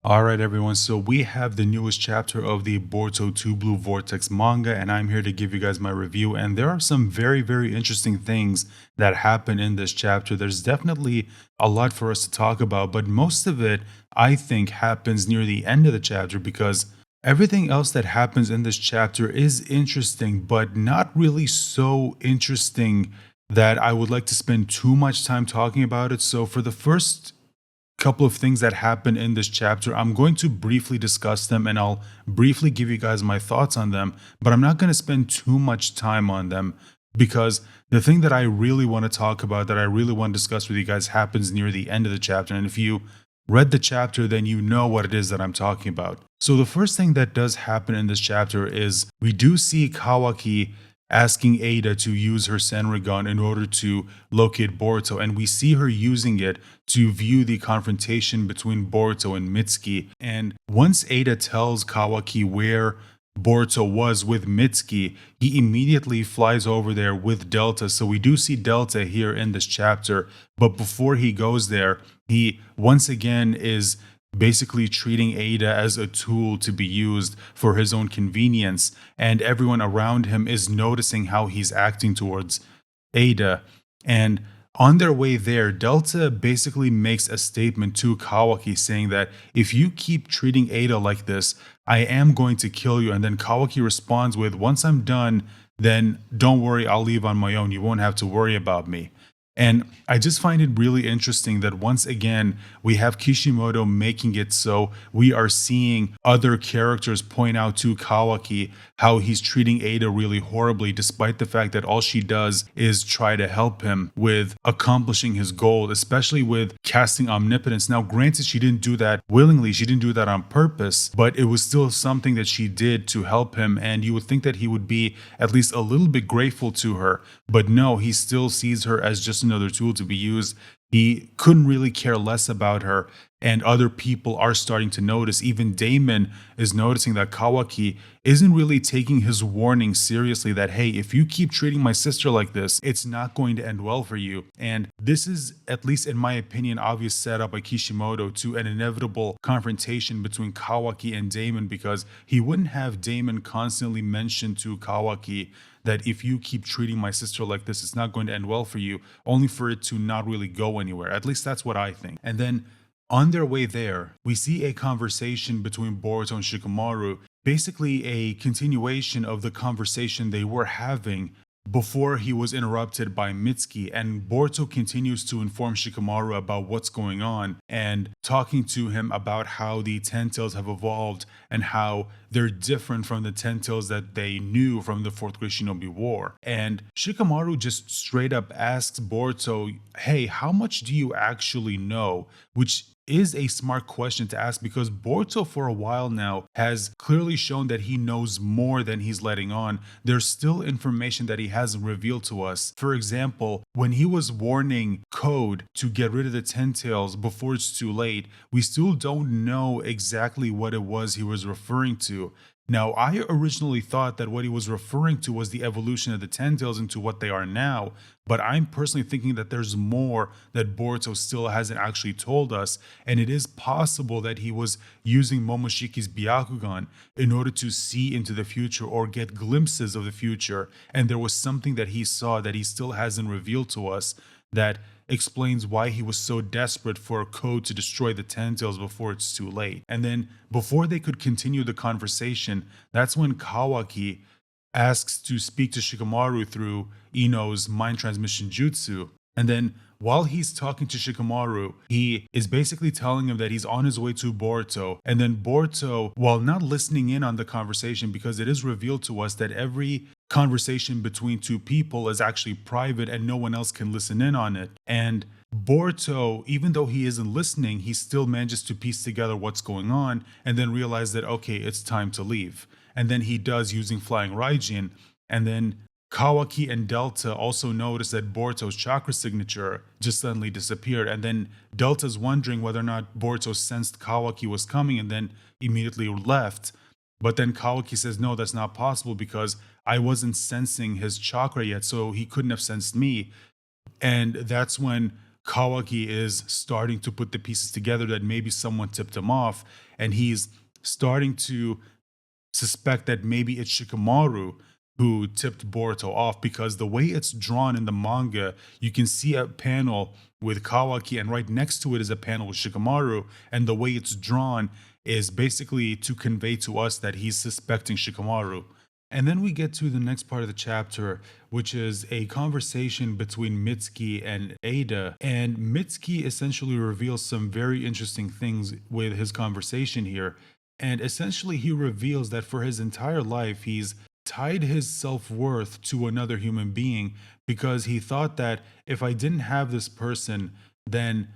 Alright everyone, so we have the newest chapter of the Boruto 2 Blue Vortex manga, and I'm here to give you guys my review. And there are some very interesting things that happen in this chapter. There's definitely a lot for us to talk about, but most of it I think happens near the end of the chapter, because everything else that happens in this chapter is interesting, but not really so interesting that I would like to spend too much time talking about it. So for the first couple of things that happen in this chapter, I'm going to briefly discuss them and I'll briefly give you guys my thoughts on them, but I'm not going to spend too much time on them, because the thing that I really want to talk about, that I really want to discuss with you guys, happens near the end of the chapter. And if you read the chapter, then you know what it is that I'm talking about. So the first thing that does happen in this chapter is we do see Kawaki asking Eida to use her Senrigan in order to locate Boruto, and we see her using it to view the confrontation between Boruto and Mitsuki. And once Eida tells Kawaki where Boruto was with Mitsuki, he immediately flies over there with Delta. So we do see Delta here in this chapter, but before he goes there, he once again is basically treating Eida as a tool to be used for his own convenience, and everyone around him is noticing how he's acting towards Eida. And on their way there, Delta basically makes a statement to Kawaki saying that if you keep treating Eida like this, I am going to kill you. And then Kawaki responds with, once I'm done, then don't worry, I'll leave on my own. You won't have to worry about me. And I just find it really interesting that once again, we have Kishimoto making it so we are seeing other characters point out to Kawaki how he's treating Eida really horribly, despite the fact that all she does is try to help him with accomplishing his goal, especially with casting omnipotence. Now, granted, she didn't do that willingly, she didn't do that on purpose, but it was still something that she did to help him. And you would think that he would be at least a little bit grateful to her, but no, he still sees her as just another tool to be used. He couldn't really care less about her, and other people are starting to notice. Even Daemon is noticing that Kawaki isn't really taking his warning seriously, that hey, if you keep treating my sister like this, it's not going to end well for you. And this is, at least in my opinion, obvious setup by Kishimoto to an inevitable confrontation between Kawaki and Daemon, because he wouldn't have Daemon constantly mention to Kawaki that if you keep treating my sister like this, it's not going to end well for you, only for it to not really go anywhere. At least that's what I think. And then on their way there, we see a conversation between Boruto and Shikamaru, basically a continuation of the conversation they were having before he was interrupted by Mitsuki. And Boruto continues to inform Shikamaru about what's going on and talking to him about how the Ten Tails have evolved and how they're different from the Ten Tails that they knew from the Fourth Great Shinobi War. And Shikamaru just straight up asks Boruto, hey, how much do you actually know? Which is a smart question to ask, because Boruto for a while now has clearly shown that he knows more than he's letting on. There's still information that he hasn't revealed to us. For example, when he was warning Code to get rid of the Ten Tails before it's too late, we still don't know exactly what it was he was referring to. Now, I originally thought that what he was referring to was the evolution of the Ten Tails into what they are now, but I'm personally thinking that there's more that Boruto still hasn't actually told us, and it is possible that he was using Momoshiki's Byakugan in order to see into the future or get glimpses of the future, and there was something that he saw that he still hasn't revealed to us that explains why he was so desperate for Code to destroy the Ten Tails before it's too late. And then before they could continue the conversation, that's when Kawaki asks to speak to Shikamaru through Ino's mind transmission jutsu. And then while he's talking to Shikamaru, he is basically telling him that he's on his way to Boruto. And then Boruto, while not listening in on the conversation, because it is revealed to us that every conversation between two people is actually private and no one else can listen in on it. And Boruto, even though he isn't listening, he still manages to piece together what's going on and then realize that, okay, it's time to leave. And then he does, using Flying Raijin. And then Kawaki and Delta also notice that Boruto's chakra signature just suddenly disappeared. And then Delta's wondering whether or not Boruto sensed Kawaki was coming and then immediately left. But then Kawaki says, no, that's not possible because I wasn't sensing his chakra yet, so he couldn't have sensed me. And that's when Kawaki is starting to put the pieces together that maybe someone tipped him off, and he's starting to suspect that maybe it's Shikamaru who tipped Boruto off, because the way it's drawn in the manga, you can see a panel with Kawaki and right next to it is a panel with Shikamaru, and the way it's drawn is basically to convey to us that he's suspecting Shikamaru. And then we get to the next part of the chapter, which is a conversation between Mitsuki and Eida. And Mitsuki essentially reveals some very interesting things with his conversation here. And essentially, he reveals that for his entire life, he's tied his self worth to another human being because he thought that if I didn't have this person, then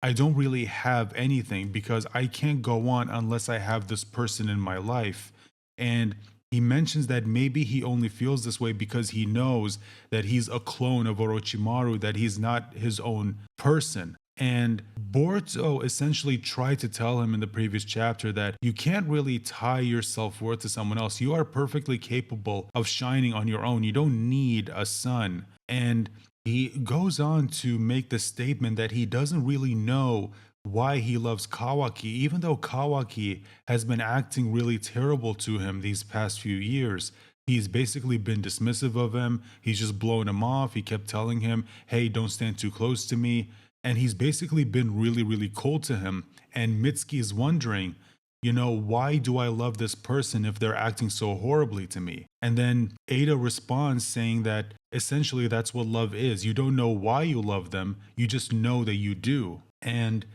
I don't really have anything because I can't go on unless I have this person in my life. And he mentions that maybe he only feels this way because he knows that he's a clone of Orochimaru, that he's not his own person. And Boruto essentially tried to tell him in the previous chapter that you can't really tie your self-worth to someone else. You are perfectly capable of shining on your own. You don't need a son. And he goes on to make the statement that he doesn't really know why he loves Kawaki, even though Kawaki has been acting really terrible to him these past few years. He's basically been dismissive of him. He's just blown him off. He kept telling him, hey, don't stand too close to me. And he's basically been really, really cold to him. And Mitsuki is wondering, why do I love this person if they're acting so horribly to me? And then Eida responds saying that essentially that's what love is. You don't know why you love them, you just know that you do. And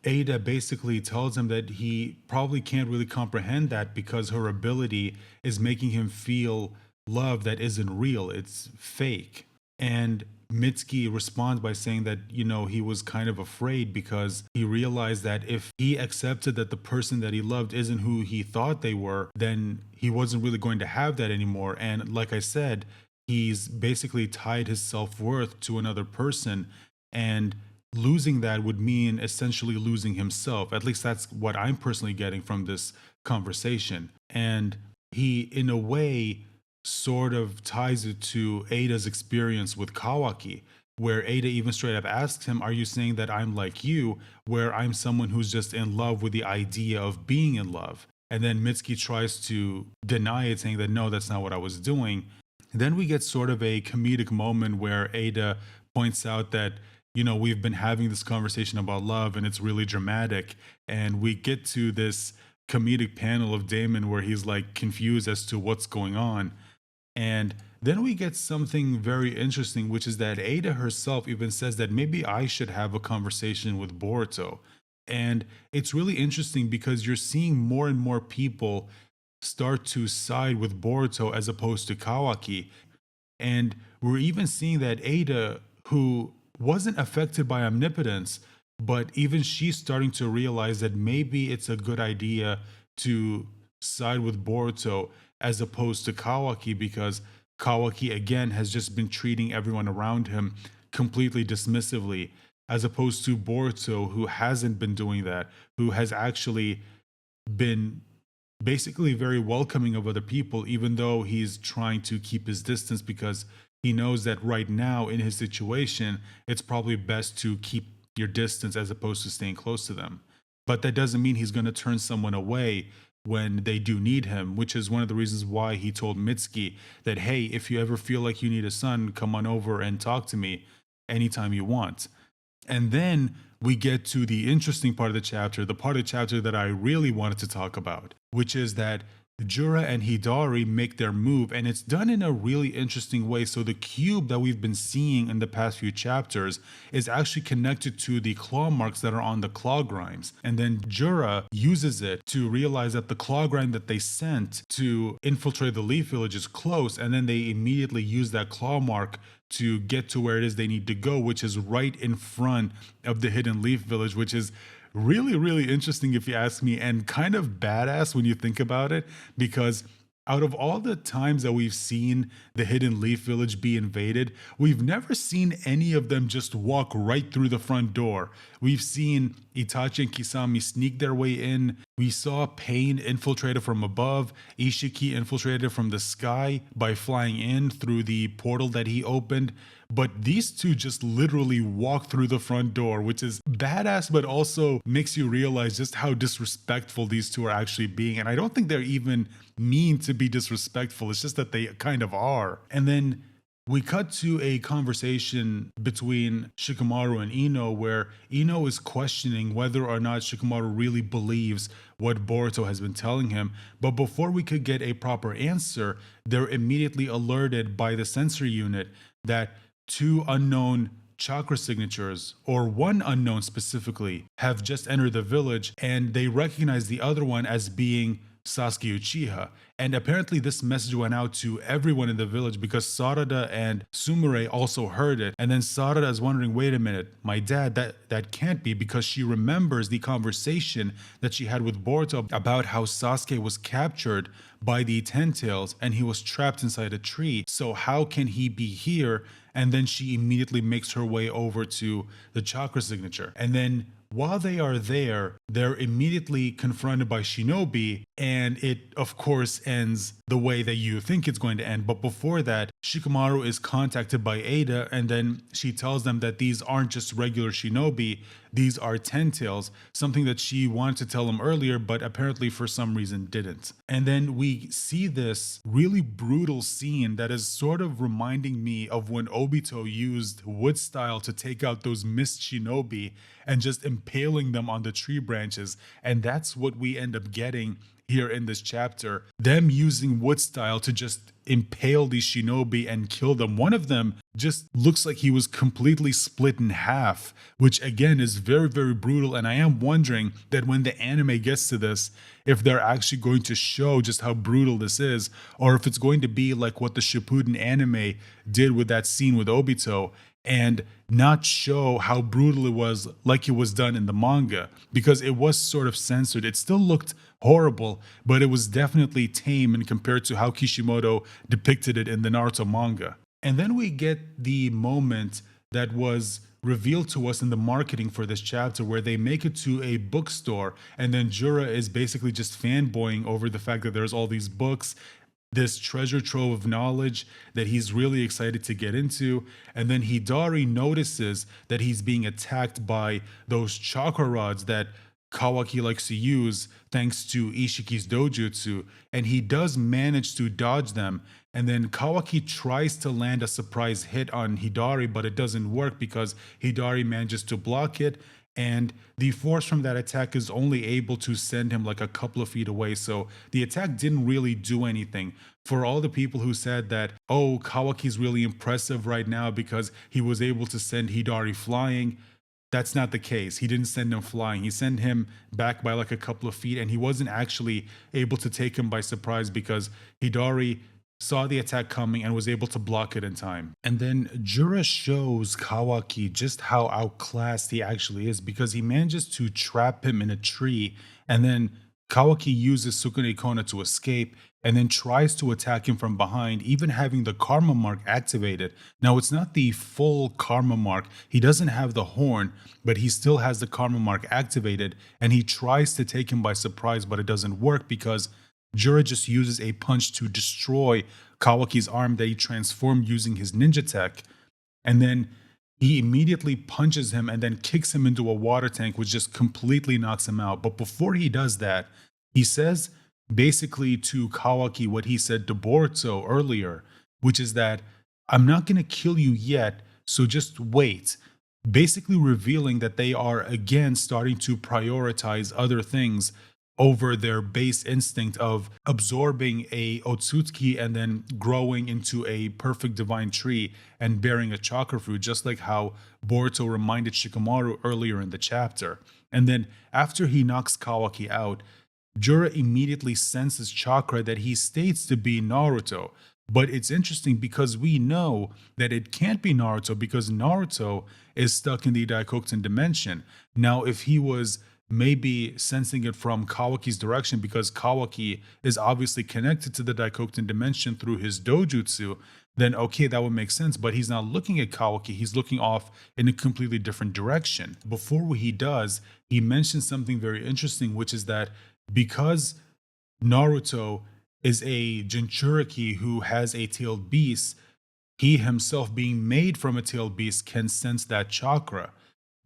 Eida basically tells him that he probably can't really comprehend that because her ability is making him feel love that isn't real, it's fake. And Mitsuki responds by saying that, he was kind of afraid because he realized that if he accepted that the person that he loved isn't who he thought they were, then he wasn't really going to have that anymore. And like I said, he's basically tied his self-worth to another person, and losing that would mean essentially losing himself. At least that's what I'm personally getting from this conversation. And he, in a way, sort of ties it to Eida's experience with Kawaki, where Eida even straight up asks him, are you saying that I'm like you, where I'm someone who's just in love with the idea of being in love? And then Mitsuki tries to deny it, saying that no, that's not what I was doing. Then we get sort of a comedic moment where Eida points out that, we've been having this conversation about love and it's really dramatic. And we get to this comedic panel of Daemon where he's like confused as to what's going on. And then we get something very interesting, which is that Eida herself even says that maybe I should have a conversation with Boruto. And it's really interesting because you're seeing more and more people start to side with Boruto as opposed to Kawaki. And we're even seeing that Eida, who wasn't affected by omnipotence, but even she's starting to realize that maybe it's a good idea to side with Boruto as opposed to Kawaki, because Kawaki again has just been treating everyone around him completely dismissively, as opposed to Boruto, who hasn't been doing that, who has actually been basically very welcoming of other people, even though he's trying to keep his distance because he knows that right now in his situation, it's probably best to keep your distance as opposed to staying close to them. But that doesn't mean he's going to turn someone away when they do need him, which is one of the reasons why he told Mitsuki that, hey, if you ever feel like you need a son, come on over and talk to me anytime you want. And then we get to the interesting part of the chapter, the part of the chapter that I really wanted to talk about, which is that Jura and Hidari make their move, and it's done in a really interesting way. So the cube that we've been seeing in the past few chapters is actually connected to the claw marks that are on the claw grinds. And then Jura uses it to realize that the claw grind that they sent to infiltrate the Leaf Village is close, and then they immediately use that claw mark to get to where it is they need to go, which is right in front of the hidden Leaf Village, which is really, really interesting if you ask me, and kind of badass when you think about it, because out of all the times that we've seen the hidden Leaf Village be invaded, we've never seen any of them just walk right through the front door. We've seen Itachi and Kisame sneak their way in. We saw Pain infiltrated from above. Ishiki infiltrated from the sky by flying in through the portal that he opened. But these two just literally walk through the front door, which is badass, but also makes you realize just how disrespectful these two are actually being. And I don't think they're even mean to be disrespectful. It's just that they kind of are. And then we cut to a conversation between Shikamaru and Ino where Ino is questioning whether or not Shikamaru really believes what Boruto has been telling him. But before we could get a proper answer, they're immediately alerted by the sensory unit that two unknown chakra signatures, or one unknown specifically, have just entered the village, and they recognize the other one as being Sasuke Uchiha. And apparently this message went out to everyone in the village because Sarada and Sumire also heard it. And then Sarada is wondering, wait a minute, my dad, that can't be, because she remembers the conversation that she had with Boruto about how Sasuke was captured by the Ten Tails and he was trapped inside a tree. So how can he be here? And then she immediately makes her way over to the chakra signature. And then while they are there, they're immediately confronted by Shinobi, and it, of course, ends the way that you think it's going to end. But before that, Shikamaru is contacted by Eida, and then she tells them that these aren't just regular Shinobi, these are Ten Tails, something that she wanted to tell him earlier, but apparently for some reason didn't. And then we see this really brutal scene that is sort of reminding me of when Obito used wood style to take out those mist Shinobi and just impaling them on the tree branches. And that's what we end up getting here in this chapter. Them using wood style to just impale these shinobi and kill them. One of them just looks like he was completely split in half, which again is very, very brutal. And I am wondering that when the anime gets to this, if they're actually going to show just how brutal this is, or if it's going to be like what the Shippuden anime did with that scene with Obito, and not show how brutal it was like it was done in the manga, because it was sort of censored. It still looked horrible, but it was definitely tame and compared to how Kishimoto depicted it in the Naruto manga. And then we get the moment that was revealed to us in the marketing for this chapter where they make it to a bookstore, and then Jura is basically just fanboying over the fact that there's all these books, this treasure trove of knowledge that he's really excited to get into. And then Hidari notices that he's being attacked by those chakra rods that Kawaki likes to use thanks to Ishiki's dojutsu, and he does manage to dodge them. And then Kawaki tries to land a surprise hit on Hidari, but it doesn't work because Hidari manages to block it, and the force from that attack is only able to send him like a couple of feet away. So the attack didn't really do anything. For all the people who said that, oh, Kawaki's really impressive right now because he was able to send Hidari flying, that's not the case. He didn't send him flying. He sent him back by like a couple of feet, and he wasn't actually able to take him by surprise because Hidari saw the attack coming and was able to block it in time. And then Jura shows Kawaki just how outclassed he actually is because he manages to trap him in a tree, and then Kawaki uses Sukune Kona to escape and then tries to attack him from behind, even having the karma mark activated. Now, it's not the full karma mark. He doesn't have the horn, but he still has the karma mark activated, and he tries to take him by surprise, but it doesn't work because Jura just uses a punch to destroy Kawaki's arm that he transformed using his ninja tech. And then he immediately punches him and then kicks him into a water tank, which just completely knocks him out. But before he does that, he says basically to Kawaki what he said to Boruto earlier, which is that I'm not going to kill you yet, so just wait. Basically revealing that they are again starting to prioritize other things over their base instinct of absorbing a Otsutsuki and then growing into a perfect divine tree and bearing a chakra fruit, just like how Boruto reminded Shikamaru earlier in the chapter. And then after he knocks Kawaki out, Jura immediately senses chakra that he states to be Naruto. But it's interesting because we know that it can't be Naruto because Naruto is stuck in the Daikokusen dimension. Now, if he was maybe sensing it from Kawaki's direction because Kawaki is obviously connected to the Daikokusen dimension through his dojutsu, then okay, that would make sense. But he's not looking at Kawaki, he's looking off in a completely different direction. Before he does, he mentions something very interesting, which is that because Naruto is a Jinchuriki who has a tailed beast, he himself being made from a tailed beast can sense that chakra.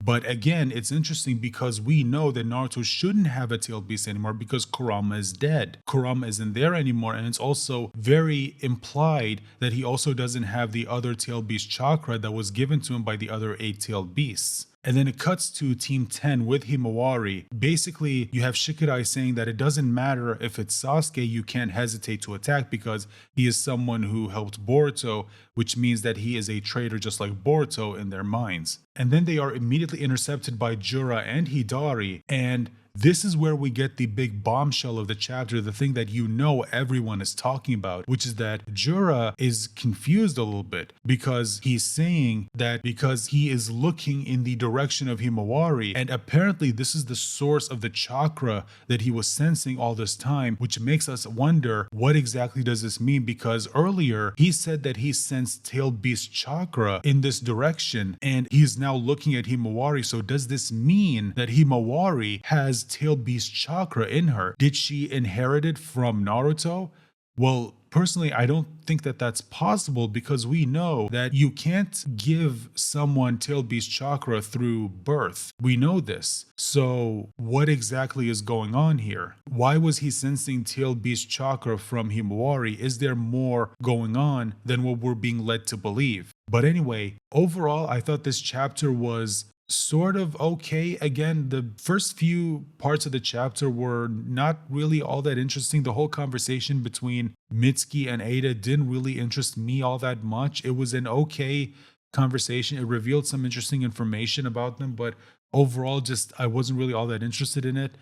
But again, it's interesting because we know that Naruto shouldn't have a tailed beast anymore because Kurama is dead. Kurama isn't there anymore, and it's also very implied that he also doesn't have the other tailed beast chakra that was given to him by the other 8 tailed beasts. And then it cuts to Team 10 with Himawari. Basically, you have Shikadai saying that it doesn't matter if it's Sasuke, you can't hesitate to attack because he is someone who helped Boruto, which means that he is a traitor just like Boruto in their minds. And then they are immediately intercepted by Jura and Hidari, and this is where we get the big bombshell of the chapter, the thing that you know everyone is talking about, which is that Jura is confused a little bit because he's saying that because he is looking in the direction of Himawari, and apparently this is the source of the chakra that he was sensing all this time, which makes us wonder what exactly does this mean, because earlier he said that he sensed tailed beast chakra in this direction and he's now looking at Himawari. So does this mean that Himawari has tailed beast chakra in her? Did she inherit it from Naruto? Well, personally, I don't think that that's possible because we know that you can't give someone tailed beast chakra through birth. We know this. So what exactly is going on here? Why was he sensing tailed beast chakra from Himawari? Is there more going on than what we're being led to believe? But anyway, overall, I thought this chapter was sort of okay. Again, the first few parts of the chapter were not really all that interesting. The whole conversation between Mitsuki and Eida didn't really interest me all that much. It was an okay conversation. It revealed some interesting information about them, but overall, just I wasn't really all that interested in it.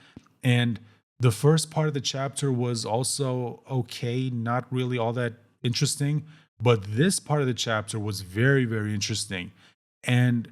And the first part of the chapter was also okay, not really all that interesting. But this part of the chapter was very, very interesting. And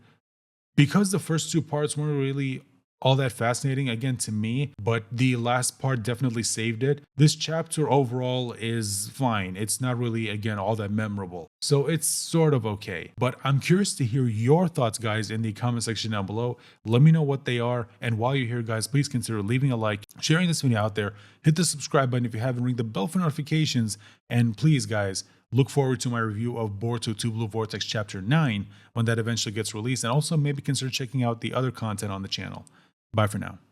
because the first 2 parts weren't really all that fascinating, again, to me, but the last part definitely saved it. This chapter overall is fine. It's not really, again, all that memorable. So it's sort of okay. But I'm curious to hear your thoughts, guys, in the comment section down below. Let me know what they are. And while you're here, guys, please consider leaving a like, sharing this video out there, hit the subscribe button if you haven't, ring the bell for notifications, and please, guys, look forward to my review of Boruto 2 Blue Vortex Chapter 9 when that eventually gets released, and also maybe consider checking out the other content on the channel. Bye for now.